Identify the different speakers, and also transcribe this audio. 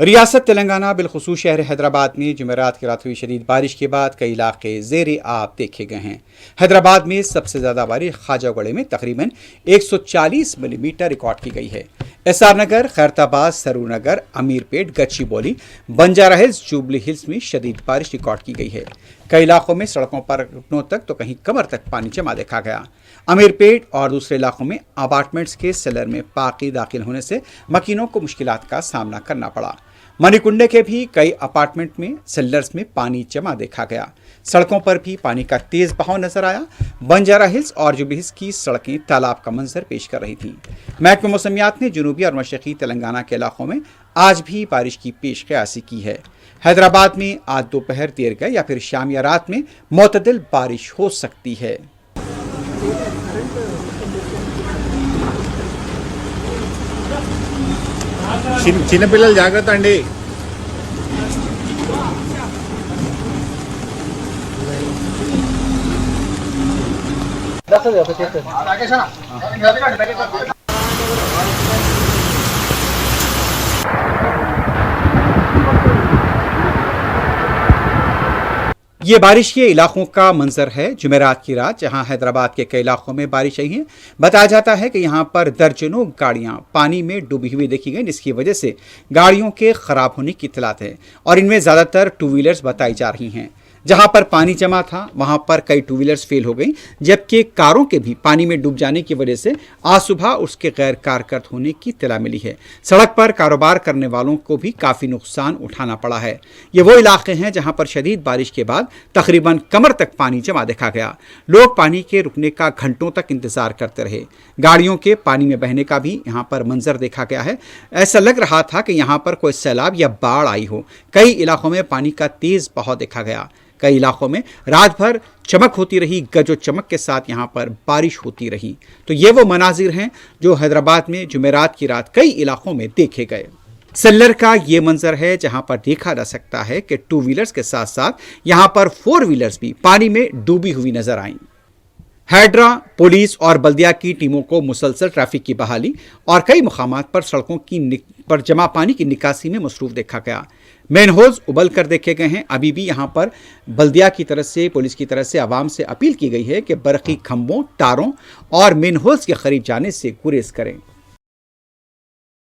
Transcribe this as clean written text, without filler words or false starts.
Speaker 1: ریاست تلنگانہ بالخصوص شہر حیدرآباد میں جمعرات کی رات ہوئی شدید بارش کے بعد کئی علاقے زیر آب دیکھے گئے ہیں۔ حیدرآباد میں سب سے زیادہ بارش خواجہ گوڑے میں تقریباً 140 ملی میٹر ریکارڈ کی گئی ہے۔ ایس آر نگر، خیرت آباد، سرور نگر، امیر پیٹ، گچی بولی، بنجارہ ہلز، جوبلی ہلز میں شدید بارش ریکارڈ کی گئی ہے۔ کئی علاقوں میں سڑکوں پر گھٹنوں تک تو کہیں کمر تک پانی جمع دیکھا گیا۔ امیر پیٹ اور دوسرے علاقوں میں اپارٹمنٹس کے سیلر میں پانی داخل ہونے سے مکینوں کو مشکلات کا سامنا کرنا پڑا۔ منی کنڈے کے بھی کئی اپارٹمنٹ میں سیلرز میں پانی جمع دیکھا گیا۔ سڑکوں پر بھی پانی کا تیز بہاؤ نظر آیا۔ بنجارہ ہلز اور جوبلی ہلز کی سڑکیں تالاب کا منظر پیش کر رہی تھیں۔ محکمہ موسمیات نے جنوبی اور مشرقی تلنگانہ کے علاقوں میں آج بھی بارش کی پیش قیاسی کی ہے۔ حیدرآباد میں آج دوپہر دیر گئے یا پھر شام یا رات میں معتدل بارش ہو سکتی ہے۔
Speaker 2: చిన్నపిల్లలు జాగ్రత్త అండి.
Speaker 1: یہ بارش کے علاقوں کا منظر ہے جمعرات کی رات، جہاں حیدرآباد کے کئی علاقوں میں بارش آئی ہے۔ بتایا جاتا ہے کہ یہاں پر درجنوں گاڑیاں پانی میں ڈوبی ہوئی دیکھی گئیں، جس کی وجہ سے گاڑیوں کے خراب ہونے کی اطلاعات ہے اور ان میں زیادہ تر ٹو ویلرز بتائی جا رہی ہیں۔ جہاں پر پانی جمع تھا وہاں پر کئی ٹو ویلرز فیل ہو گئیں، جبکہ کاروں کے بھی پانی میں ڈوب جانے کی وجہ سے آج صبح اس کے غیر کارکرد ہونے کی اطلاع ملی ہے۔ سڑک پر کاروبار کرنے والوں کو بھی کافی نقصان اٹھانا پڑا ہے۔ یہ وہ علاقے ہیں جہاں پر شدید بارش کے بعد تقریباً کمر تک پانی جمع دیکھا گیا۔ لوگ پانی کے رکنے کا گھنٹوں تک انتظار کرتے رہے۔ گاڑیوں کے پانی میں بہنے کا بھی یہاں پر منظر دیکھا گیا ہے۔ ایسا لگ رہا تھا کہ یہاں پر کوئی سیلاب یا باڑھ آئی ہو۔ کئی علاقوں میں پانی کا تیز بہاؤ دیکھا گیا۔ کئی علاقوں میں رات بھر چمک ہوتی رہی، گرج و چمک کے ساتھ یہاں پر بارش ہوتی رہی۔ تو یہ وہ مناظر ہیں جو حیدرآباد میں جمعرات کی رات کئی علاقوں میں دیکھے گئے۔ سیلر کا یہ منظر ہے جہاں پر دیکھا جا سکتا ہے کہ ٹو ویلرز کے ساتھ ساتھ یہاں پر فور ویلرز بھی پانی میں ڈوبی ہوئی نظر آئیں۔ ہیڈرا، پولیس اور بلدیہ کی ٹیموں کو مسلسل ٹریفک کی بحالی اور کئی مقامات پر سڑکوں پر جمع پانی کی نکاسی میں مصروف دیکھا گیا۔ مین ہولز ابل کر دیکھے گئے ہیں۔ ابھی بھی یہاں پر بلدیہ کی طرف سے، پولیس کی طرف سے عوام سے اپیل کی گئی ہے کہ برقی کھمبوں، تاروں اور مین ہولز کے قریب جانے سے گریز کریں۔